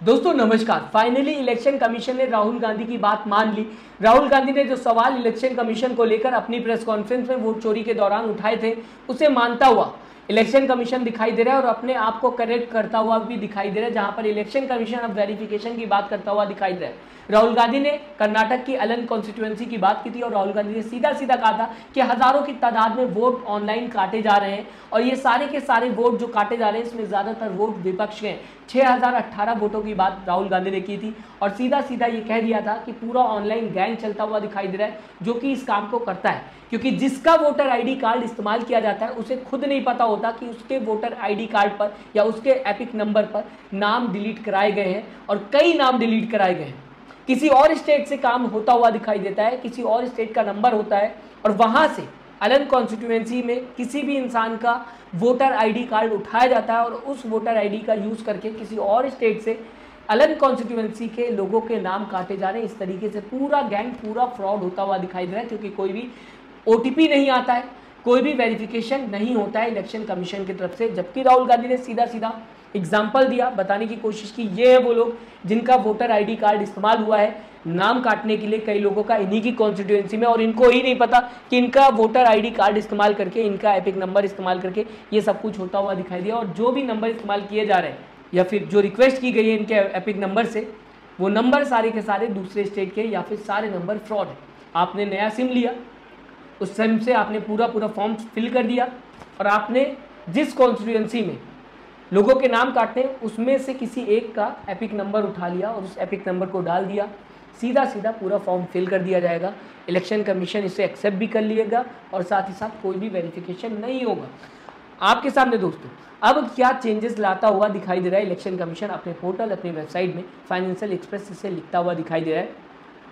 दोस्तों नमस्कार। Finally election commission ने राहुल गांधी की बात मान ली। राहुल गांधी ने जो सवाल इलेक्शन कमीशन को लेकर अपनी प्रेस कॉन्फ्रेंस में वोट चोरी के दौरान उठाए थे उसे मानता हुआ इलेक्शन कमीशन दिखाई दे रहा है और अपने आप को करेक्ट करता हुआ भी दिखाई दे रहा है, जहां पर इलेक्शन कमीशन अब वेरिफिकेशन की बात करता हुआ दिखाई दे रहा है। राहुल गांधी ने कर्नाटक की अलन कॉन्स्टिट्यूएंसी की बात की थी और राहुल गांधी ने सीधा सीधा कहा था कि हजारों की तादाद में वोट ऑनलाइन काटे जा रहे हैं और ये सारे के सारे वोट जो काटे जा रहे हैं इसमें ज्यादातर वोट विपक्ष के हैं। 6018 वोटों की बात राहुल गांधी ने की थी और सीधा सीधा ये कह दिया था कि पूरा ऑनलाइन गैंग चलता हुआ दिखाई दे रहा है जो कि इस काम को करता है, क्योंकि जिसका वोटर आईडी कार्ड इस्तेमाल किया जाता है उसे खुद नहीं पता होता कि उसके वोटर आईडी कार्ड पर या उसके एपिक नंबर पर नाम डिलीट कराए गए हैं और कई नाम डिलीट कराए गए हैं। किसी और स्टेट से काम होता हुआ दिखाई देता है, किसी और स्टेट का नंबर होता है और वहां से अलन कॉन्स्टिट्यूएंसी में किसी भी इंसान का वोटर आईडी कार्ड उठाया जाता है और उस वोटर आईडी का यूज करके किसी और स्टेट से अलन कॉन्स्टिट्यूएंसी के लोगों के नाम काटे जा रहे हैं। इस तरीके से पूरा गैंग, पूरा फ्रॉड होता हुआ दिखाई दे रहा है, क्योंकि कोई भी ओटीपी नहीं आता है, कोई भी वेरिफिकेशन नहीं होता है इलेक्शन कमीशन की तरफ से। जबकि राहुल गांधी ने सीधा सीधा एग्जाम्पल दिया, बताने की कोशिश की, ये है वो लोग जिनका वोटर आईडी कार्ड इस्तेमाल हुआ है नाम काटने के लिए कई लोगों का इन्हीं की कॉन्स्टिट्यूएंसी में, और इनको ही नहीं पता कि इनका वोटर आईडी कार्ड इस्तेमाल करके, इनका एपिक नंबर इस्तेमाल करके ये सब कुछ होता हुआ दिखाई दिया। और जो भी नंबर इस्तेमाल किए जा रहे हैं या फिर जो रिक्वेस्ट की गई है इनके एपिक नंबर से, वो नंबर सारे के सारे दूसरे स्टेट के या फिर सारे नंबर फ्रॉड है। आपने नया सिम लिया, उस सिम से आपने पूरा फॉर्म फिल कर दिया और आपने जिस कॉन्स्टिट्यूएंसी में लोगों के नाम काटने उसमें से किसी एक का एपिक नंबर उठा लिया और उस एपिक नंबर को डाल दिया, सीधा सीधा पूरा फॉर्म फिल कर दिया जाएगा। इलेक्शन कमीशन इसे एक्सेप्ट भी कर लिएगा और साथ ही साथ कोई भी वेरिफिकेशन नहीं होगा। आपके सामने दोस्तों अब क्या चेंजेस लाता हुआ दिखाई दे रहा है इलेक्शन कमीशन अपने पोर्टल, अपनी वेबसाइट में। फाइनेंशियल एक्सप्रेस इसे लिखता हुआ दिखाई दे रहा है,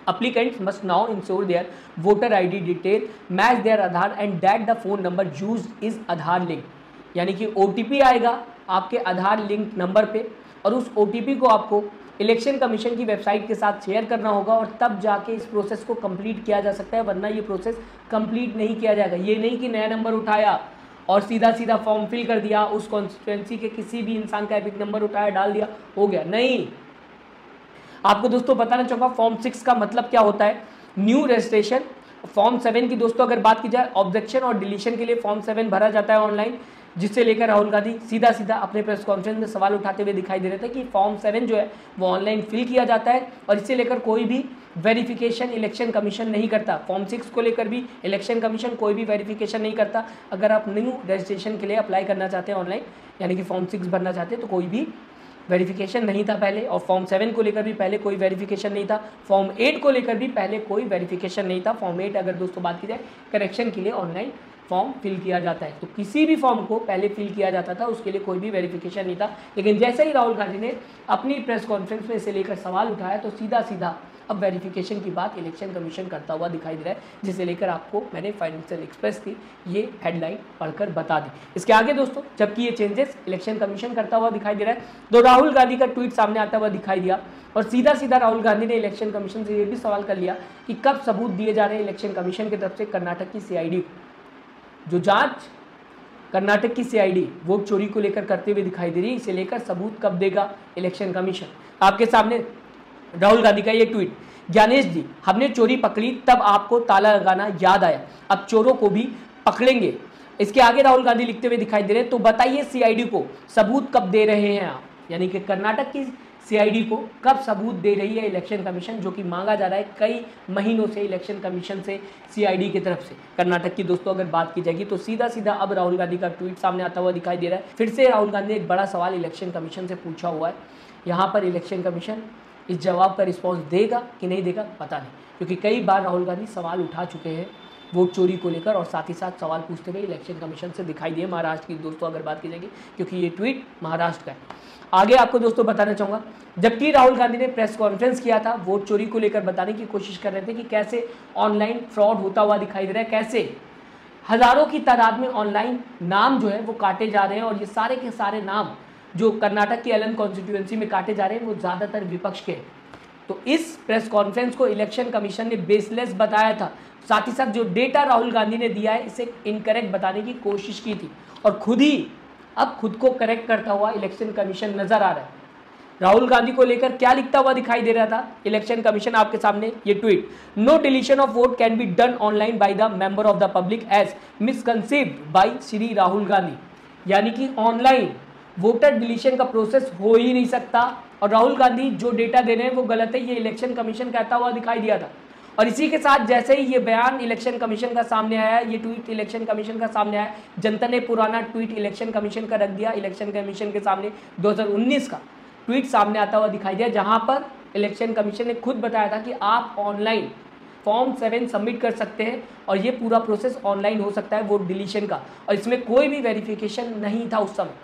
applicants must now ensure their voter ID detail match their Aadhaar and that the phone number used is Aadhaar linked। यानी कि OTP आएगा आपके आधार लिंक नंबर पे और उस OTP को आपको इलेक्शन कमीशन की वेबसाइट के साथ शेयर करना होगा और तब जाके इस प्रोसेस को कंप्लीट किया जा सकता है, वरना ये प्रोसेस कंप्लीट नहीं किया जाएगा। ये नहीं कि नया नंबर उठाया और सीधा सीधा फॉर्म फिल कर दिया, उस कॉन्स्टिट्यूएंसी के किसी भी इंसान का एपिक नंबर उठाया डाल दिया, हो गया। नहीं, आपको दोस्तों बताना चाहूँगा फॉर्म 6 का मतलब क्या होता है। New registration. फॉर्म 7 की दोस्तों अगर बात की जाए, ऑब्जेक्शन और डिलीशन के लिए फॉर्म 7 भरा जाता है ऑनलाइन, जिससे लेकर राहुल गांधी सीधा सीधा अपने प्रेस कॉन्फ्रेंस में सवाल उठाते हुए दिखाई दे रहे थे कि फॉर्म 7 जो है वो ऑनलाइन फिल किया जाता है और इससे लेकर कोई भी वेरिफिकेशन इलेक्शन कमीशन नहीं करता। फॉर्म 6 को लेकर भी इलेक्शन कमीशन कोई भी वेरिफिकेशन नहीं करता। अगर आप न्यू रजिस्ट्रेशन के लिए अप्लाई करना चाहते हैं ऑनलाइन, यानी कि फॉर्म 6 भरना चाहते हैं, तो कोई भी वेरिफिकेशन नहीं था पहले। और फॉर्म 7 को लेकर भी पहले कोई वेरिफिकेशन नहीं था। फॉर्म 8 को लेकर भी पहले कोई वेरिफिकेशन नहीं था। फॉर्म 8 अगर दोस्तों बात की जाए, करेक्शन के लिए ऑनलाइन फॉर्म फिल किया जाता है, तो किसी भी फॉर्म को पहले फिल किया जाता था, उसके लिए कोई भी वेरिफिकेशन नहीं था। लेकिन जैसे ही राहुल गांधी ने अपनी प्रेस कॉन्फ्रेंस में इसे लेकर सवाल उठाया तो सीधा सीधा अब वेरिफिकेशन की बात इलेक्शन कमीशन करता हुआ दिखाई दे रहा है, जिसे लेकर आपको मैंने फाइनेंशियल एक्सप्रेस की ये हेडलाइन पढ़कर बता दी। इसके आगे दोस्तों जबकि ये चेंजेस इलेक्शन कमीशन करता हुआ दिखाई दे रहा है, तो राहुल गांधी का ट्वीट सामने आता हुआ दिखाई दिया और सीधा सीधा राहुल गांधी ने इलेक्शन कमीशन से ये भी सवाल कर लिया कि कब सबूत दिए जा रहे हैं इलेक्शन कमीशन की तरफ से कर्नाटक की CID को। जो जांच कर्नाटक की CID वोट चोरी को लेकर करते हुए दिखाई दे रही है, इसे लेकर सबूत कब देगा इलेक्शन कमीशन। आपके सामने राहुल गांधी का ये ट्वीट, ज्ञानेश जी हमने चोरी पकड़ी तब आपको ताला लगाना याद आया, अब चोरों को भी पकड़ेंगे। इसके आगे राहुल गांधी लिखते हुए दिखाई दे रहे हैं, तो बताइए CID को सबूत कब दे रहे हैं आप, यानी कि कर्नाटक की CID को कब सबूत दे रही है इलेक्शन कमीशन, जो कि मांगा जा रहा है कई महीनों से इलेक्शन कमीशन से CID की तरफ से। कर्नाटक की दोस्तों अगर बात की जाएगी तो सीधा सीधा अब राहुल गांधी का ट्वीट सामने आता हुआ दिखाई दे रहा है। फिर से राहुल गांधी ने एक बड़ा सवाल इलेक्शन कमीशन से पूछा हुआ है। यहाँ पर इलेक्शन कमीशन इस जवाब का रिस्पॉन्स देगा कि नहीं देगा पता नहीं, क्योंकि कई बार राहुल गांधी सवाल उठा चुके हैं वोट चोरी को लेकर और साथ ही साथ सवाल पूछते हुए इलेक्शन कमीशन से दिखाई दिए। महाराष्ट्र की दोस्तों अगर बात की जाएगी, क्योंकि ये ट्वीट महाराष्ट्र का है। आगे आपको दोस्तों बताना चाहूँगा, जबकि राहुल गांधी ने प्रेस कॉन्फ्रेंस किया था वोट चोरी को लेकर बताने की कोशिश कर रहे थे कि कैसे ऑनलाइन फ्रॉड होता हुआ दिखाई दे रहा है, कैसे हजारों की तादाद में ऑनलाइन नाम जो है वो काटे जा रहे हैं और ये सारे के सारे नाम जो कर्नाटक की अलन कॉन्स्टिट्यूएंसी में काटे जा रहे हैं वो ज़्यादातर विपक्ष के। तो इस प्रेस कॉन्फ्रेंस को इलेक्शन कमीशन ने बेसलेस बताया था। साथ ही साथ जो डेटा राहुल गांधी ने दिया है इसे इनकरेक्ट बताने की कोशिश की थी और खुद को करेक्ट करता हुआ इलेक्शन कमीशन नजर आ रहा है। राहुल गांधी को लेकर क्या लिखता हुआ दिखाई दे रहा था इलेक्शन कमीशन आपके सामने, ये tweet, no deletion of vote can be done online by the member of the public as misconceived by Shri Rahul Gandhi. यानी कि ऑनलाइन वोटर डिलीशन का प्रोसेस हो ही नहीं सकता और राहुल गांधी जो डेटा दे रहे हैं वो गलत है, ये इलेक्शन कमीशन कहता हुआ दिखाई दिया था। और इसी के साथ जैसे ही ये बयान इलेक्शन कमीशन का सामने आया, ये ट्वीट इलेक्शन कमीशन का सामने आया, जनता ने पुराना ट्वीट इलेक्शन कमीशन का रख दिया। इलेक्शन कमीशन के सामने 2019 का ट्वीट सामने आता हुआ दिखाई दिया, जहां पर इलेक्शन कमीशन ने खुद बताया था कि आप ऑनलाइन फॉर्म 7 सबमिट कर सकते हैं और ये पूरा प्रोसेस ऑनलाइन हो सकता है वोट डिलीशन का, और इसमें कोई भी वेरिफिकेशन नहीं था उस समय।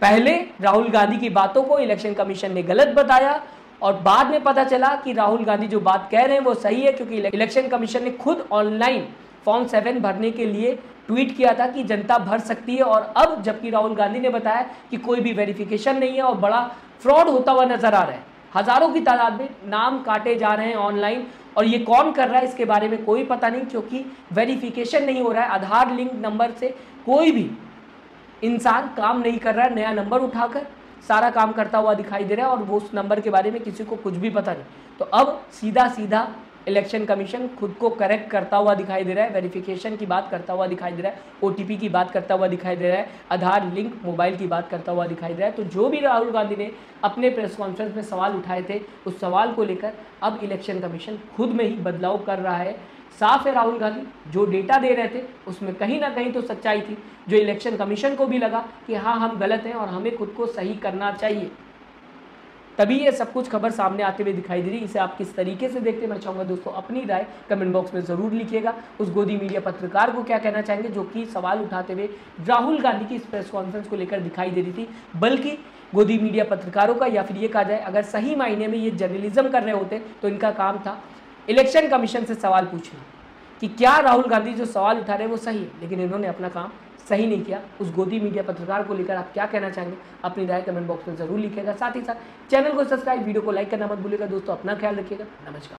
पहले राहुल गांधी की बातों को इलेक्शन कमीशन ने गलत बताया और बाद में पता चला कि राहुल गांधी जो बात कह रहे हैं वो सही है, क्योंकि इलेक्शन कमीशन ने खुद ऑनलाइन फॉर्म 7 भरने के लिए ट्वीट किया था कि जनता भर सकती है। और अब जबकि राहुल गांधी ने बताया कि कोई भी वेरिफिकेशन नहीं है और बड़ा फ्रॉड होता हुआ नजर आ रहा है, हजारों की तादाद में नाम काटे जा रहे हैं ऑनलाइन, और ये कौन कर रहा है इसके बारे में कोई पता नहीं, क्योंकि वेरिफिकेशन नहीं हो रहा है। आधार लिंक नंबर से कोई भी इंसान काम नहीं कर रहा है, नया नंबर उठाकर सारा काम करता हुआ दिखाई दे रहा है और वो उस नंबर के बारे में किसी को कुछ भी पता नहीं। तो अब सीधा सीधा इलेक्शन कमीशन खुद को करेक्ट करता हुआ दिखाई दे रहा है, वेरिफिकेशन की बात करता हुआ दिखाई दे रहा है, ओटीपी की बात करता हुआ दिखाई दे रहा है, आधार लिंक मोबाइल की बात करता हुआ दिखाई दे रहा है। तो जो भी राहुल गांधी ने अपने प्रेस कॉन्फ्रेंस में सवाल उठाए थे, उस सवाल को लेकर अब इलेक्शन कमीशन खुद में ही बदलाव कर रहा है। साफ है, राहुल गांधी जो डेटा दे रहे थे उसमें कहीं ना कहीं तो सच्चाई थी, जो इलेक्शन कमीशन को भी लगा कि हाँ हम गलत हैं और हमें खुद को सही करना चाहिए, तभी ये सब कुछ खबर सामने आते हुए दिखाई दे रही। इसे आप किस तरीके से देखते हैं, मैं चाहूँगा दोस्तों अपनी राय कमेंट बॉक्स में ज़रूर लिखिएगा। उस गोदी मीडिया पत्रकार को क्या कहना चाहेंगे जो कि सवाल उठाते हुए राहुल गांधी की इस प्रेस कॉन्फ्रेंस को लेकर दिखाई दे रही थी, बल्कि गोदी मीडिया पत्रकारों का, या फिर ये कहा जाए अगर सही मायने में ये जर्नलिज्म कर रहे होते तो इनका काम था इलेक्शन कमीशन से सवाल पूछना कि क्या राहुल गांधी जो सवाल उठा रहे हैं वो सही है, लेकिन इन्होंने अपना काम सही नहीं किया। उस गोदी मीडिया पत्रकार को लेकर आप क्या कहना चाहेंगे, अपनी राय कमेंट बॉक्स में जरूर लिखिएगा। साथ ही साथ चैनल को सब्सक्राइब, वीडियो को लाइक करना मत भूलिएगा। दोस्तों अपना ख्याल रखिएगा। नमस्कार।